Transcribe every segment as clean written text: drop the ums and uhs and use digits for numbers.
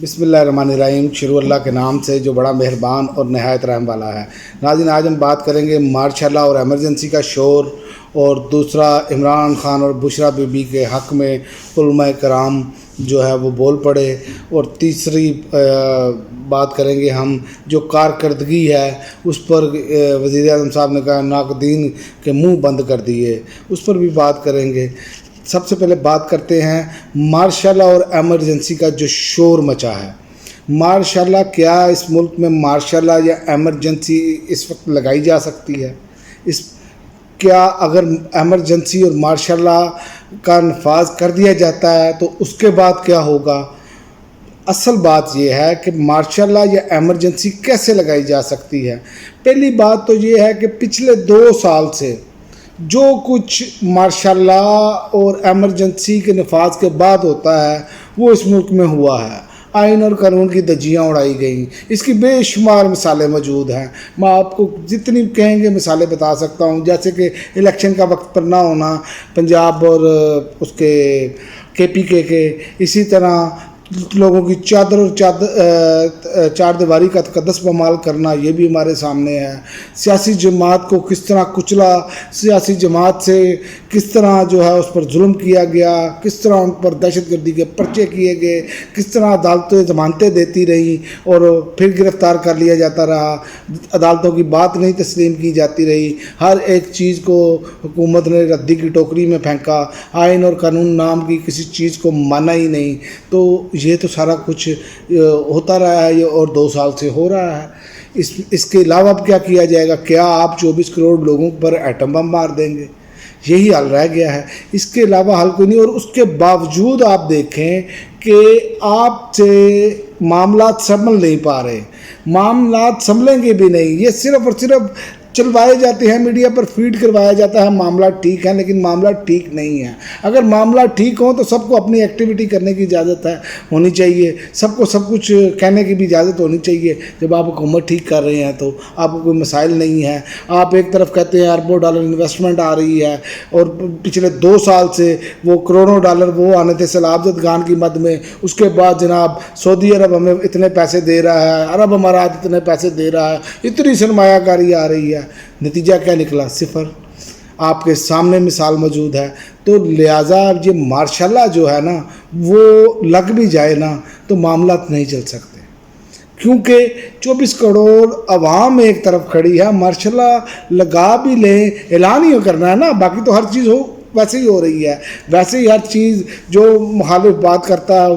بسم اللہ الرحمن الرحیم، شروع اللہ کے نام سے جو بڑا مہربان اور نہایت رحم والا ہے۔ ناظرین، آج ہم بات کریں گے مارشاء اللہ اور ایمرجنسی کا شور، اور دوسرا عمران خان اور بشریٰ بی بی کے حق میں علماء کرام جو ہے وہ بول پڑے، اور تیسری بات کریں گے ہم جو کارکردگی ہے اس پر وزیر اعظم صاحب نے کہا ناقدین کے منہ بند کر دیے، اس پر بھی بات کریں گے۔ سب سے پہلے بات کرتے ہیں مارشاء اللہ اور ایمرجنسی کا جو شور مچا ہے۔ مارشاء اللہ، کیا اس ملک میں مارشاء اللہ یا ایمرجنسی اس وقت لگائی جا سکتی ہے؟ کیا اگر ایمرجنسی اور مارشاء اللہ کا نفاذ کر دیا جاتا ہے تو اس کے بعد کیا ہوگا؟ اصل بات یہ ہے کہ مارشاء اللہ یا ایمرجنسی کیسے لگائی جا سکتی ہے۔ پہلی بات تو یہ ہے کہ پچھلے 2 سال سے جو کچھ مارشاء اللہ اور ایمرجنسی کے نفاذ کے بعد ہوتا ہے وہ اس ملک میں ہوا ہے۔ آئین اور قانون کی دھجیاں اڑائی گئیں، اس کی بے شمار مثالیں موجود ہیں۔ میں آپ کو جتنی کہیں گے مثالیں بتا سکتا ہوں، جیسے کہ الیکشن کا وقت پر نہ ہونا پنجاب اور اس کے پی کے، اسی طرح لوگوں کی چادر اور چار دیواری کا تقدس پامال کرنا، یہ بھی ہمارے سامنے ہے۔ سیاسی جماعت کو کس طرح کچلا، سیاسی جماعت سے کس طرح جو ہے اس پر ظلم کیا گیا، کس طرح ان پر دہشت گردی کے پرچے کیے گئے، کس طرح عدالتیں ضمانتیں دیتی رہیں اور پھر گرفتار کر لیا جاتا رہا، عدالتوں کی بات نہیں تسلیم کی جاتی رہی، ہر ایک چیز کو حکومت نے ردی کی ٹوکری میں پھینکا، آئین اور قانون نام کی کسی چیز کو مانا ہی نہیں۔ تو یہ تو سارا کچھ ہوتا رہا ہے اور 2 سال سے ہو رہا ہے۔ اس کے علاوہ اب کیا کیا جائے گا؟ کیا آپ 24 کروڑ لوگوں پر ایٹم بم مار دیں گے؟ یہی حل رہ گیا ہے، اس کے علاوہ حل کوئی نہیں۔ اور اس کے باوجود آپ دیکھیں کہ آپ سے معاملات سنبھل نہیں پا رہے، معاملات سنبھلیں گے بھی نہیں، یہ صرف اور صرف چلوائے جاتے ہیں، میڈیا پر فیڈ کروایا جاتا ہے معاملات ٹھیک ہیں، لیکن معاملات ٹھیک نہیں ہیں۔ اگر معاملات ٹھیک ہوں تو سب کو اپنی ایکٹیویٹی کرنے کی اجازت ہونی چاہیے، سب کو سب کچھ کہنے کی بھی اجازت ہونی چاہیے۔ جب آپ حکومت ٹھیک کر رہے ہیں تو آپ کو کوئی مسائل نہیں ہے۔ آپ ایک طرف کہتے ہیں اربوں ڈالر انویسٹمنٹ آ رہی ہے، اور پچھلے 2 سال سے وہ کروڑوں ڈالر وہ آنے تھے سیلاب زدگان کی مد میں، اس کے بعد جناب سعودی عرب ہمیں اتنے پیسے دے رہا ہے، عرب امارات اتنے پیسے دے رہا ہے، اتنی سرمایہ کاری آ رہی ہے، نتیجہ کیا نکلا؟ 0۔ آپ کے سامنے مثال موجود ہے۔ تو لہٰذا یہ مارشاء اللہ جو ہے نا وہ لگ بھی جائے نا تو معاملات نہیں چل سکتے، کیونکہ 24 کروڑ عوام ایک طرف کھڑی ہے۔ مارشاء اللہ لگا بھی لیں، اعلان ہی کرنا ہے نا، باقی تو ہر چیز ویسے ہی ہو رہی ہے، ویسے ہی ہر چیز جو مخالف بات کرتا ہے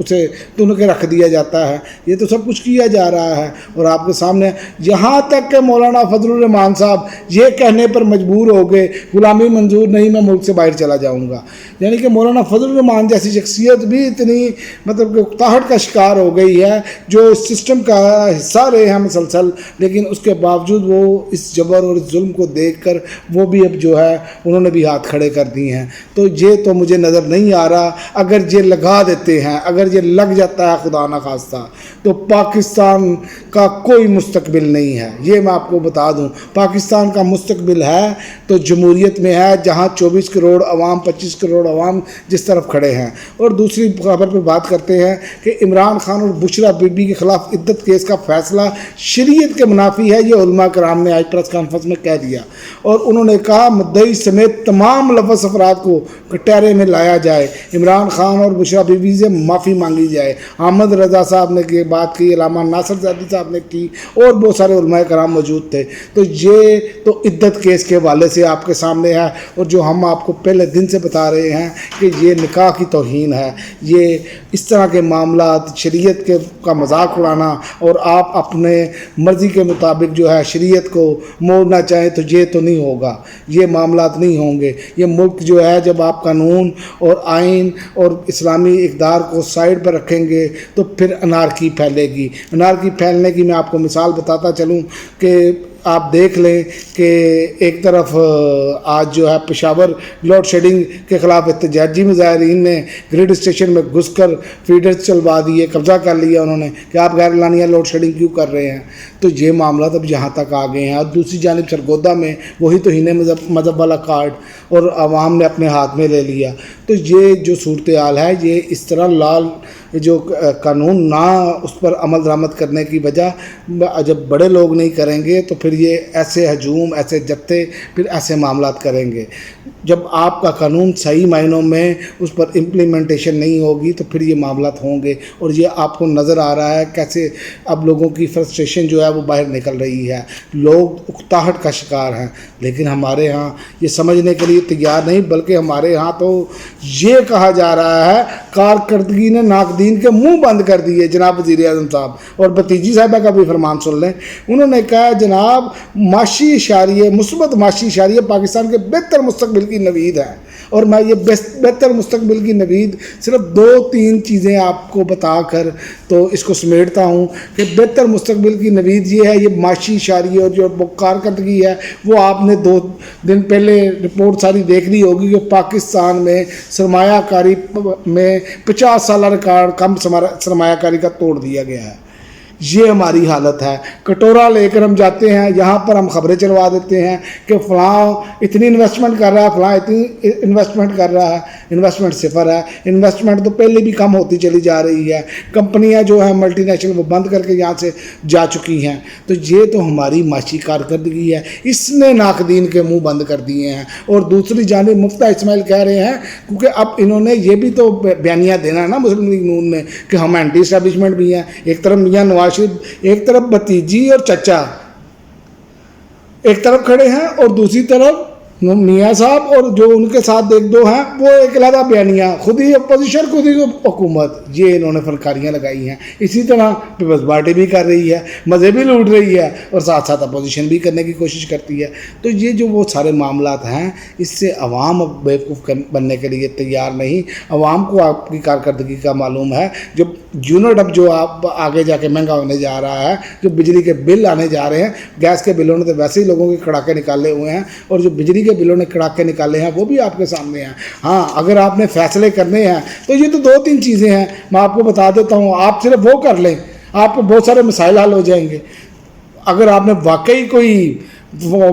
اسے تن کے رکھ دیا جاتا ہے۔ یہ تو سب کچھ کیا جا رہا ہے اور آپ کے سامنے، یہاں تک کہ مولانا فضل الرحمان صاحب یہ کہنے پر مجبور ہو گئے غلامی منظور نہیں، میں ملک سے باہر چلا جاؤں گا۔ یعنی کہ مولانا فضل الرحمان جیسی شخصیت بھی اتنی کہ اکتاہٹ کا شکار ہو گئی ہے، جو اس سسٹم کا حصہ رہے ہیں مسلسل، لیکن اس کے باوجود وہ اس جبر اور اس ظلم کو دیکھ کر وہ بھی اب جو ہے انہوں نے بھی ہاتھ کھڑے کر دیے ہیں۔ تو یہ تو مجھے نظر نہیں آ رہا، اگر یہ لگا دیتے ہیں، اگر یہ لگ جاتا ہے خدا نہ خواستہ، تو پاکستان کا کوئی مستقبل نہیں ہے۔ یہ میں آپ کو بتا دوں، پاکستان کا مستقبل ہے تو جمہوریت میں ہے، جہاں 24 کروڑ عوام، 25 کروڑ عوام جس طرف کھڑے ہیں۔ اور دوسری خبر پہ بات کرتے ہیں کہ عمران خان اور بشریٰ بی بی کے خلاف عدت کیس کا فیصلہ شریعت کے منافی ہے، یہ علماء کرام نے آج پریس کانفرنس میں کہہ دیا، اور انہوں نے کہا مدعی سمیت تمام ملوث افراد کو کٹہرے میں لایا جائے، عمران خان اور بشریٰ بی بی سے معافی مانگی جائے۔ احمد رضا صاحب نے یہ بات کی، علامہ ناصر زادی صاحب نے کی، اور بہت سارے علماء کرام موجود تھے۔ تو یہ تو عدت کیس کے حوالے سے آپ کے سامنے ہے، اور جو ہم آپ کو پہلے دن سے بتا رہے ہیں کہ یہ نکاح کی توہین ہے، یہ اس طرح کے معاملات، شریعت کا مذاق اڑانا، اور آپ اپنے مرضی کے مطابق جو ہے شریعت کو موڑنا چاہیں، تو یہ تو نہیں ہوگا، یہ معاملات نہیں ہوں گے۔ یہ ملک جو ہے جب آپ قانون اور آئین اور اسلامی اقدار کو سائڈ پر رکھیں گے تو پھر انارکی پھیلے گی۔ انارکی پھیلنے کی میں آپ کو مثال بتاتا چلوں کہ آپ دیکھ لیں کہ ایک طرف آج جو ہے پشاور لوڈ شیڈنگ کے خلاف احتجاجی مظاہرین نے گریڈ اسٹیشن میں گھس کر فیڈرز چلوا دیے، قبضہ کر لیا انہوں نے کہ آپ غیر اعلانیہ لوڈ شیڈنگ کیوں کر رہے ہیں۔ تو یہ معاملات اب یہاں تک آ گئے ہیں. اور دوسری جانب سرگودا میں وہی توہین مذہب والا کارڈ اور عوام نے اپنے ہاتھ میں لے لیا. تو یہ جو صورتحال ہے یہ اس طرح لال جو قانون نہ اس پر عمل درآمد کرنے کی وجہ جب بڑے لوگ نہیں کریں گے تو پھر یہ ایسے ہجوم ایسے جتھے پھر ایسے معاملات کریں گے. جب آپ کا قانون صحیح معنوں میں اس پر امپلیمنٹیشن نہیں ہوگی تو پھر یہ معاملات ہوں گے. اور یہ آپ کو نظر آ رہا ہے کیسے اب لوگوں کی فرسٹریشن جو ہے وہ باہر نکل رہی ہے. لوگ اکتاہٹ کا شکار ہیں. لیکن ہمارے ہاں یہ سمجھنے کے لیے تیار نہیں، بلکہ ہمارے ہاں تو یہ کہا جا رہا ہے کارکردگی نے ناقدین کے منہ بند کر دیے. جناب وزیر اعظم صاحب اور بھتیجی صاحبہ کا بھی فرمان سن لیں. انہوں نے کہا جناب معاشی اشاریے مثبت معاشی اشاریے پاکستان کے بہتر مستقبل کی نوید ہے. اور میں یہ بہتر مستقبل کی نوید صرف 2-3 چیزیں آپ کو بتا کر تو اس کو سمیٹتا ہوں کہ بہتر مستقبل کی نوید یہ ہے. یہ معاشی اشاریے اور جو کارکردگی ہے وہ آپ نے 2 دن پہلے رپورٹ ساری دیکھ لی ہوگی کہ پاکستان میں سرمایہ کاری میں 50 سالہ ریکارڈ کم سرمایہ کاری کا توڑ دیا گیا ہے. یہ ہماری حالت ہے. کٹورا لے کر ہم جاتے ہیں، یہاں پر ہم خبریں چلوا دیتے ہیں کہ فلاں اتنی انویسٹمنٹ کر رہا ہے، فلاں اتنی انویسٹمنٹ کر رہا ہے. انویسٹمنٹ صفر ہے. انویسٹمنٹ تو پہلے بھی کم ہوتی چلی جا رہی ہے. کمپنیاں جو ہیں ملٹی نیشنل وہ بند کر کے یہاں سے جا چکی ہیں. تو یہ تو ہماری معاشی کارکردگی ہے، اس نے ناقدین کے منہ بند کر دیے ہیں. اور دوسری جانب مفتیٰ اسماعیل کہہ رہے ہیں کیونکہ اب انہوں نے یہ بھی تو بیانیہ دینا ہے نا مسلم لیگ نون نے کہ ہم اینٹی اسٹیبلشمنٹ بھی ہیں. ایک طرف میاں نواز شریف، ایک طرف بھتیجی اور چچا ایک طرف کھڑے ہیں اور دوسری طرف میاں صاحب اور جو ان کے ساتھ ایک دو ہیں وہ ایک علیحدہ بیانیہ، خود ہی اپوزیشن خود ہی حکومت. یہ انہوں نے فنکاریاں لگائی ہیں. اسی طرح پیپلز پارٹی بھی کر رہی ہے، مزے بھی لوٹ رہی ہے اور ساتھ ساتھ اپوزیشن بھی کرنے کی کوشش کرتی ہے. تو یہ جو وہ سارے معاملات ہیں اس سے عوام اب بیوقوف بننے کے لیے تیار نہیں. عوام کو آپ کی کارکردگی کا معلوم ہے. جو یونٹ اب جو آپ آگے جا کے مہنگا ہونے جا رہا ہے، جو بجلی کے بل آنے جا رہے ہیں، گیس کے بلوں نے تو ویسے ہی لوگوں کے کڑاکے نکالے ہوئے ہیں اور جو بجلی کے بلوں نے کڑاکے نکالے ہیں وہ بھی آپ کے سامنے ہیں. ہاں اگر آپ نے فیصلے کرنے ہیں تو یہ تو 2-3 چیزیں ہیں میں آپ کو بتا دیتا ہوں. آپ صرف وہ کر لیں آپ کو بہت سارے مسائل حل ہو جائیں گے. اگر آپ نے واقعی کوئی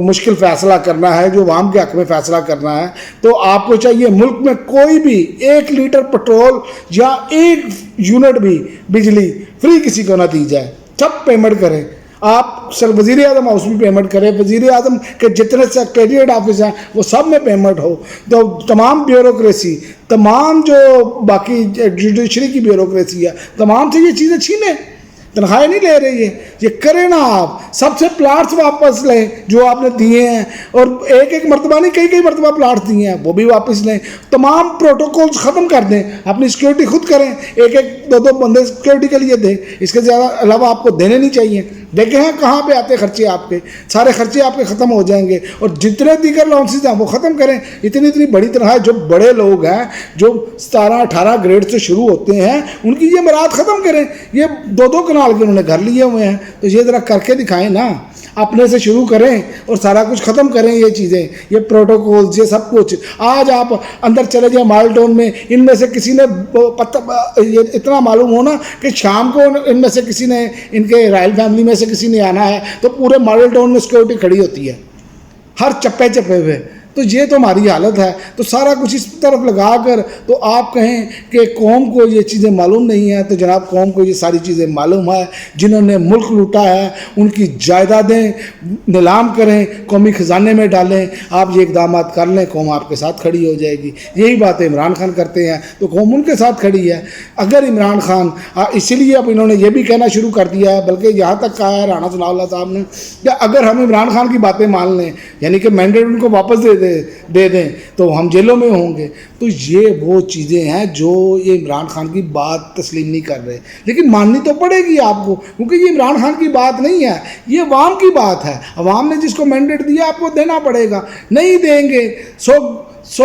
مشکل فیصلہ کرنا ہے جو عوام کے حق میں فیصلہ کرنا ہے تو آپ کو چاہیے ملک میں کوئی بھی 1 لیٹر پٹرول یا 1 یونٹ بھی بجلی فری کسی کو نہ دی جائے. سب پیمنٹ کریں. آپ وزیر اعظم ہاؤس بھی پیمنٹ کریں. وزیر اعظم کے جتنے سیکریٹریٹ آفس ہیں وہ سب میں پیمنٹ ہو. تو تمام بیوروکریسی، تمام جو باقی جوڈیشری کی بیوروکریسی ہے، تمام سے یہ چیزیں چھینیں. تنخواہیں نہیں لے رہی ہے، یہ کریں نا. آپ سب سے پلاٹس واپس لیں جو آپ نے دیے ہیں، اور ایک مرتبہ نہیں کئی مرتبہ پلاٹس دیے ہیں وہ بھی واپس لیں. تمام پروٹوکولز ختم کر دیں. اپنی سیکیورٹی خود کریں. 1-2 بندے سیکیورٹی کے لیے دیں. اس کے زیادہ علاوہ آپ کو دینے نہیں چاہیے. دیکھیں ہیں کہاں پہ آتے خرچے آپ کے. سارے خرچے آپ کے ختم ہو جائیں گے. اور جتنے دیگر الاؤنسز ہیں وہ ختم کریں. اتنی بڑی تنخواہ جو بڑے لوگ ہیں جو 17-18 گریڈ سے شروع ہوتے ہیں ان کی یہ مراد ختم کریں. یہ 2 کنال کے انہوں نے گھر لیے ہوئے ہیں تو یہ ذرا کر کے دکھائیں نا. اپنے سے شروع کریں اور سارا کچھ ختم کریں. یہ چیزیں، یہ پروٹوکولز، یہ سب کچھ. آج آپ اندر چلے جائیں مال ٹاؤن میں، ان میں سے کسی نے اتنا معلوم ہونا کہ شام کو ان میں سے کسی نے، ان کے رائل فیملی میں سے کسی نے آنا ہے تو پورے ماڈل ٹاؤن میں سیکورٹی کھڑی ہوتی ہے ہر چپے پہ. تو یہ تو ہماری حالت ہے. تو سارا کچھ اس طرف لگا کر تو آپ کہیں کہ قوم کو یہ چیزیں معلوم نہیں ہیں. تو جناب قوم کو یہ ساری چیزیں معلوم ہے. جنہوں نے ملک لوٹا ہے ان کی جائیدادیں نیلام کریں، قومی خزانے میں ڈالیں. آپ یہ اقدامات کر لیں، قوم آپ کے ساتھ کھڑی ہو جائے گی. یہی باتیں عمران خان کرتے ہیں تو قوم ان کے ساتھ کھڑی ہے. اگر عمران خان اسی لیے اب انہوں نے یہ بھی کہنا شروع کر دیا ہے، بلکہ یہاں تک کہا ہے رانا ثناء اللہ صاحب نے کہ اگر ہم عمران خان کی باتیں مان لیں، یعنی کہ مینڈیٹ ان کو واپس دے دیں تو ہم جیلوں میں ہوں گے. تو یہ وہ چیزیں ہیں جو یہ عمران خان کی بات تسلیم نہیں کر رہے. لیکن ماننی تو پڑے گی آپ کو، کیونکہ یہ عمران خان کی بات نہیں ہے، یہ عوام کی بات ہے. عوام نے جس کو مینڈیٹ دیا آپ کو دینا پڑے گا. نہیں دیں گے 100